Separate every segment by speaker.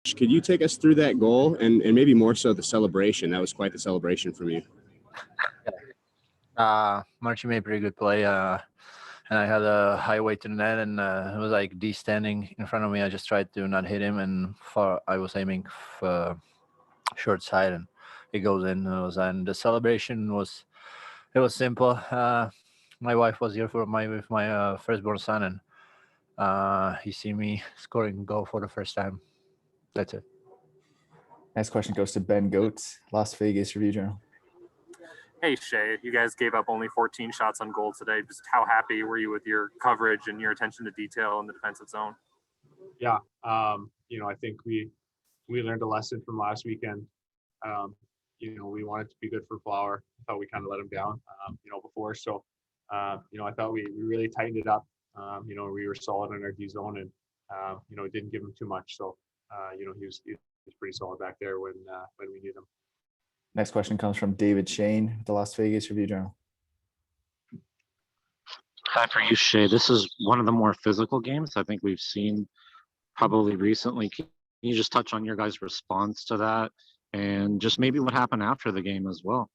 Speaker 1: Could you take us through that goal and maybe more so the celebration? That was quite the celebration from you.
Speaker 2: Marchie made a pretty good play, and I had a high weight to the net, and it was like D standing in front of me. I just tried to not hit him, and I was aiming for short side, and it goes in. And the celebration was simple. My wife was here with my firstborn son, and he see me scoring goal for the first time. That's it.
Speaker 3: Next question goes to Ben Goetz, Las Vegas Review Journal.
Speaker 4: Hey, Shea, you guys gave up only 14 shots on goal today. Just how happy were you with your coverage and your attention to detail in the defensive zone?
Speaker 5: Yeah, I think we learned a lesson from last weekend. We wanted to be good for Flower. I thought we kind of let him down, before. So, I thought we really tightened it up. We were solid in our D zone and, didn't give him too much. So, he was pretty solid back there when we needed him.
Speaker 3: Next question comes from David Shane, the Las Vegas Review Journal.
Speaker 6: Hi for you, Shea. This is one of the more physical games I think we've seen probably recently. Can you just touch on your guys' response to that and just maybe what happened after the game as well?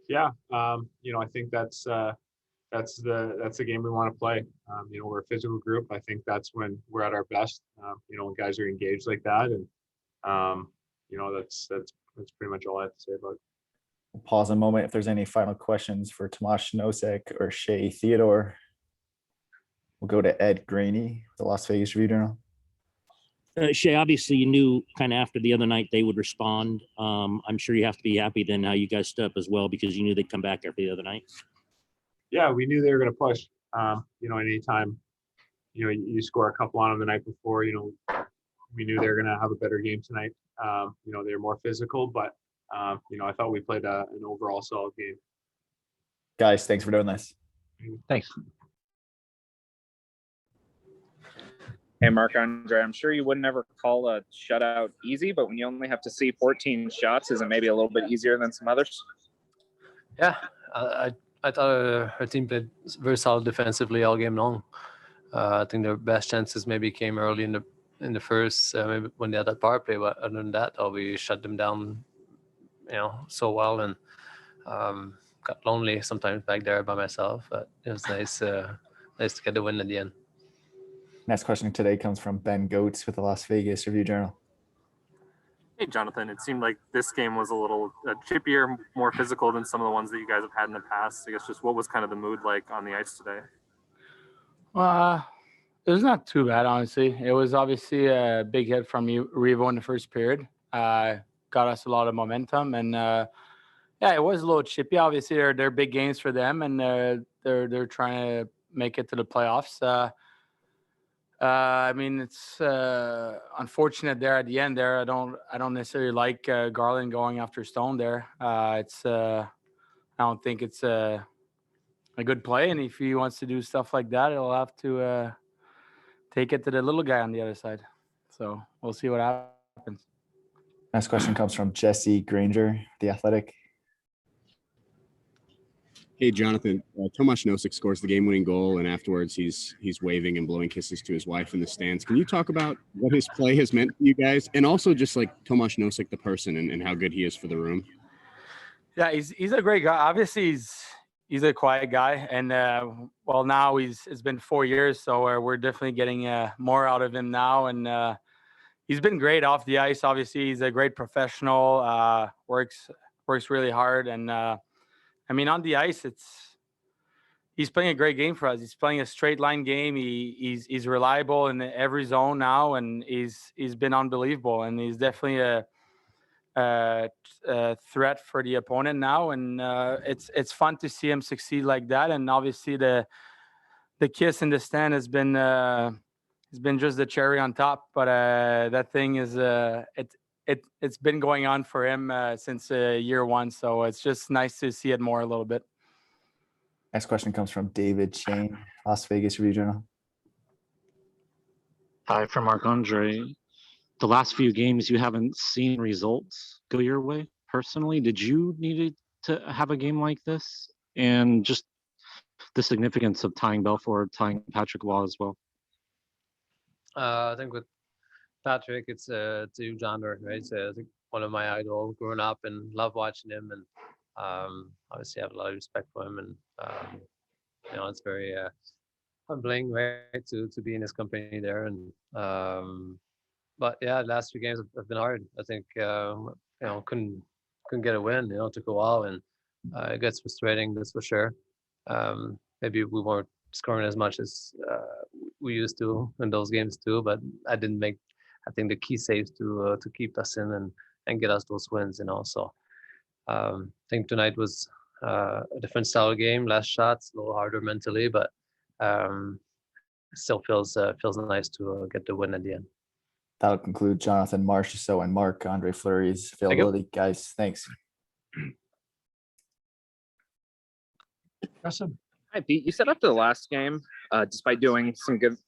Speaker 5: Yeah, I think that's the game we want to play. We're a physical group. I think that's when we're at our best. When guys are engaged like that, and that's pretty much all I have to say about it.
Speaker 3: We'll pause a moment if there's any final questions for Tomas Nosek or Shea Theodore. We'll go to Ed Graney, the Las Vegas Review Journal.
Speaker 7: Shea, obviously you knew kind of after the other night they would respond. I'm sure you have to be happy then how you guys stood up as well because you knew they'd come back after the other night. Yeah, we knew they were going to push. Anytime, you score a couple on them the night before, we knew they were going to have a better game tonight. They were more physical, but, I thought we played an overall solid game.
Speaker 3: Guys, thanks for doing this.
Speaker 2: Thanks.
Speaker 8: Hey, Marc Andre, I'm sure you would never call a shutout easy, but when you only have to see 14 shots, is it maybe a little bit easier than some others?
Speaker 9: Yeah, I thought our team played very solid defensively all game long. I think their best chances maybe came early in the first, maybe when they had that power play. But other than that, we shut them down, so well, and got lonely sometimes back there by myself. But it was nice to get the win at the end.
Speaker 3: Next question today comes from Ben Goetz with the Las Vegas Review Journal.
Speaker 4: Hey, Jonathan, it seemed like this game was a little chippier, more physical than some of the ones that you guys have had in the past. I guess just what was kind of the mood like on the ice today?
Speaker 10: It was not too bad, honestly. It was obviously a big hit from Revo in the first period. Got us a lot of momentum, and it was a little chippy. Obviously, they're big games for them, and they're trying to make it to the playoffs. It's unfortunate there at the end there. I don't necessarily like Garland going after Stone there. I don't think it's a good play, and if he wants to do stuff like that, he'll have to take it to the little guy on the other side. So we'll see what happens.
Speaker 3: Next question comes from Jesse Granger, The Athletic.
Speaker 1: Hey, Jonathan, Tomas Nosek scores the game-winning goal, and afterwards he's waving and blowing kisses to his wife in the stands. Can you talk about what his play has meant to you guys, and also just like Tomas Nosek, the person, and how good he is for the room?
Speaker 10: Yeah, he's a great guy. Obviously, he's a quiet guy, and now it's been 4 years, so we're definitely getting more out of him now, and he's been great off the ice. Obviously, he's a great professional. Works really hard, and on the ice, he's playing a great game for us. He's playing a straight line game. He's reliable in every zone now, and he's been unbelievable. And he's definitely a threat for the opponent now. And it's fun to see him succeed like that. And obviously, the kiss in the stand has been just the cherry on top. But that thing is it's been going on for him since year one. So it's just nice to see it more a little bit.
Speaker 3: Next question comes from David Shane, Las Vegas Review Journal.
Speaker 6: Hi, from Marc Andre. The last few games, you haven't seen results go your way personally. Did you need to have a game like this? And just the significance of tying Belfort, tying Patrick Waugh as well.
Speaker 9: I think with Patrick, it's a huge honor, right? It's like one of my idols growing up and love watching him, and obviously I have a lot of respect for him, and it's very humbling, right, to be in his company there, and but yeah, the last few games have been hard. I think couldn't get a win. It took a while, and it gets frustrating. That's for sure. Maybe we weren't scoring as much as we used to in those games too, but I didn't make. I think the key saves to keep us in and get us those wins. So I think tonight was a different style of game. Less shots, a little harder mentally, but still feels nice to get the win at the end.
Speaker 3: That'll conclude Jonathan Marchessault and Marc Andre-Fleury's availability. Guys, thanks.
Speaker 5: Awesome.
Speaker 8: Hi, Pete. You said after the last game, despite doing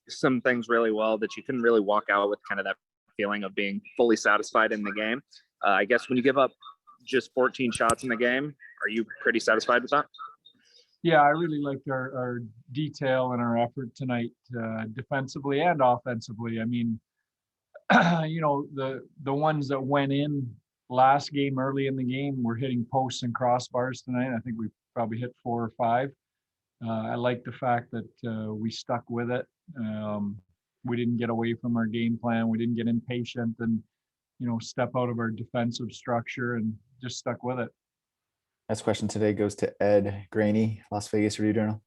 Speaker 8: some things really well, that you couldn't really walk out with kind of that feeling of being fully satisfied in the game. I guess when you give up just 14 shots in the game, are you pretty satisfied with that?
Speaker 5: Yeah, I really liked our detail and our effort tonight, defensively and offensively. I mean, the ones that went in last game early in the game were hitting posts and crossbars tonight. I think we probably hit 4 or 5. I like the fact that we stuck with it. We didn't get away from our game plan. We didn't get impatient and step out of our defensive structure, and just stuck with it.
Speaker 3: Next question today goes to Ed Graney, Las Vegas Review-Journal.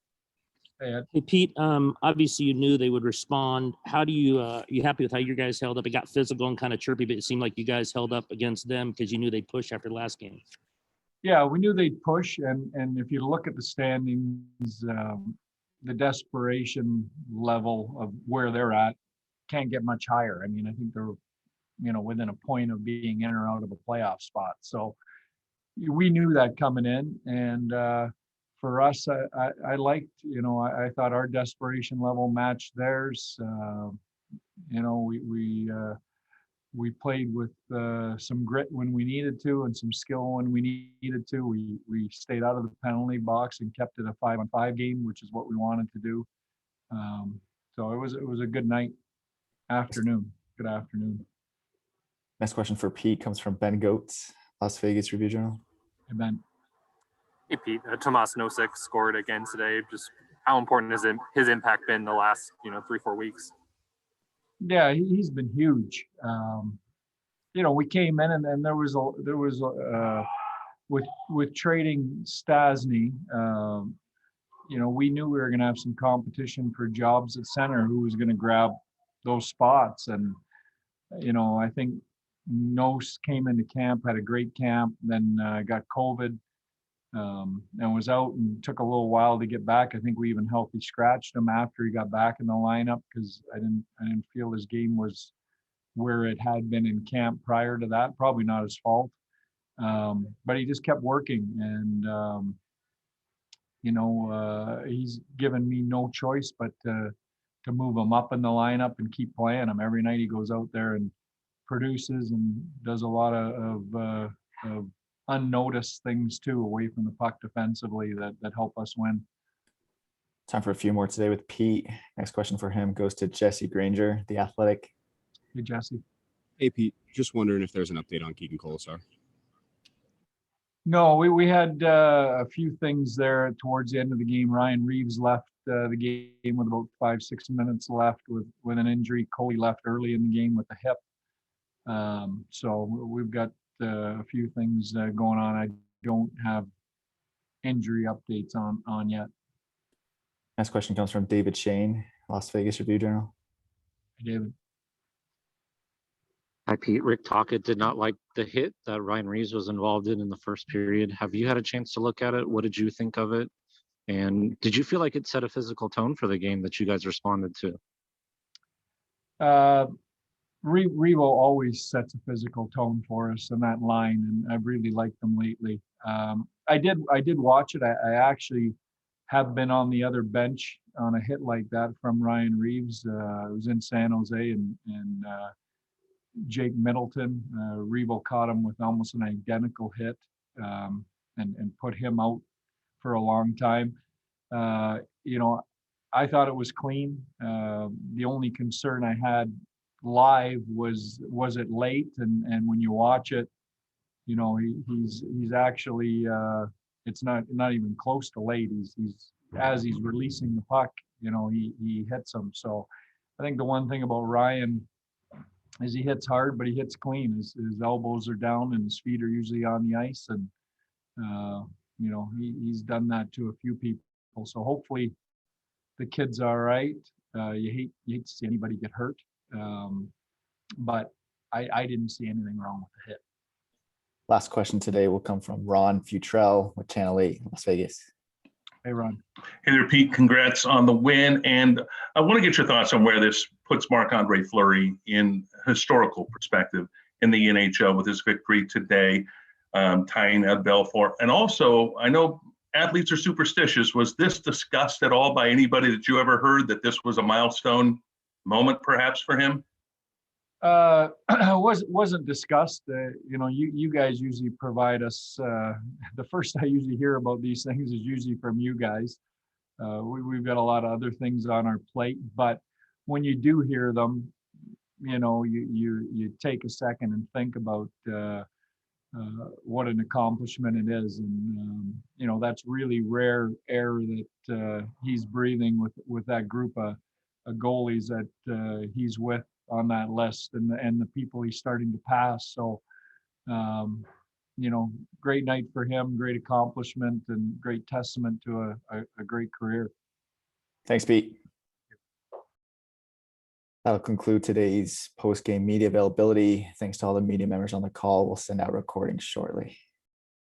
Speaker 5: Hey, Ed.
Speaker 7: Hey, Pete, obviously you knew they would respond. How do you happy with how you guys held up? It got physical and kind of chirpy, but it seemed like you guys held up against them because you knew they'd push after the last game.
Speaker 5: Yeah, we knew they'd push, and if you look at the standings, the desperation level of where they're at can't get much higher. I mean, I think they're within a point of being in or out of a playoff spot. So we knew that coming in, and for us, I liked, I thought our desperation level matched theirs. We played with some grit when we needed to, and some skill when we needed to. We stayed out of the penalty box and kept it a 5-on-5 game, which is what we wanted to do. So it was a good afternoon. Good afternoon.
Speaker 3: Next question for Pete comes from Ben Goetz, Las Vegas Review-Journal.
Speaker 5: Hey, Ben.
Speaker 4: Hey, Pete. Tomas Nosek scored again today. Just how important has his impact been the last 3-4 weeks?
Speaker 5: Yeah, he's been huge. We came in and there was with trading Stasny, we knew we were going to have some competition for jobs at center. Who was going to grab those spots? And I think Nos came into camp, had a great camp, then got COVID, and was out and took a little while to get back. I think we even healthy scratched him after he got back in the lineup, because I didn't feel his game was where it had been in camp prior to that. Probably not his fault, but he just kept working, and he's given me no choice but to move him up in the lineup and keep playing him. Every night he goes out there and produces and does a lot of unnoticed things too, away from the puck defensively, that help us win.
Speaker 3: Time for a few more today with Pete. Next question for him goes to Jesse Granger, The Athletic.
Speaker 5: Hey, Jesse.
Speaker 1: Hey, Pete. Just wondering if there's an update on Keegan Colasar.
Speaker 5: No, we had a few things there towards the end of the game. Ryan Reeves left the game with about 5-6 minutes left with an injury. Coley left early in the game with a hip. So we've got a few things going on. I don't have injury updates on yet.
Speaker 3: Next question comes from David Shane, Las Vegas Review-Journal.
Speaker 5: Hey, David.
Speaker 6: Hi, Pete. Rick Tocchet did not like the hit that Ryan Reeves was involved in the first period. Have you had a chance to look at it? What did you think of it? And did you feel like it set a physical tone for the game that you guys responded to?
Speaker 5: Revo always sets a physical tone for us in that line, and I've really liked them lately. I did watch it. I actually have been on the other bench on a hit like that from Ryan Reeves. I was in San Jose, and Jake Middleton, Revo caught him with almost an identical hit, and put him out for a long time. I thought it was clean. The only concern I had
Speaker 11: live was it late, and when you watch it, you know, he's actually it's not even close to late. He's as he's releasing the puck, you know, he hits him. So I think the one thing about Ryan is he hits hard, but he hits clean. His elbows are down and his feet are usually on the ice, and you know, he's done that to a few people. So hopefully the kid's all right. You hate to see anybody get hurt, but I didn't see anything wrong with the hit.
Speaker 3: Last question today will come from Ron Futrell with Channel 8, Las Vegas.
Speaker 11: Hey, Ron.
Speaker 12: Hey there, Pete. Congrats on the win. And I want to get your thoughts on where this puts Marc Andre-Fleury in historical perspective in the NHL with his victory today, tying Ed Belfour. And also, I know athletes are superstitious. Was this discussed at all by anybody that you ever heard, that this was a milestone moment perhaps for him?
Speaker 11: Wasn't discussed. You know, you guys usually provide us. The first I usually hear about these things is usually from you guys. We've got a lot of other things on our plate, but when you do hear them, you know, you take a second and think about what an accomplishment it is, and you know, that's really rare air that he's breathing with that group of goalies that he's with on that list, and the people he's starting to pass. So you know, great night for him, great accomplishment, and great testament to a great career.
Speaker 3: Thanks, Pete. That'll conclude today's post-game media availability. Thanks to all the media members on the call. We'll send out recordings shortly.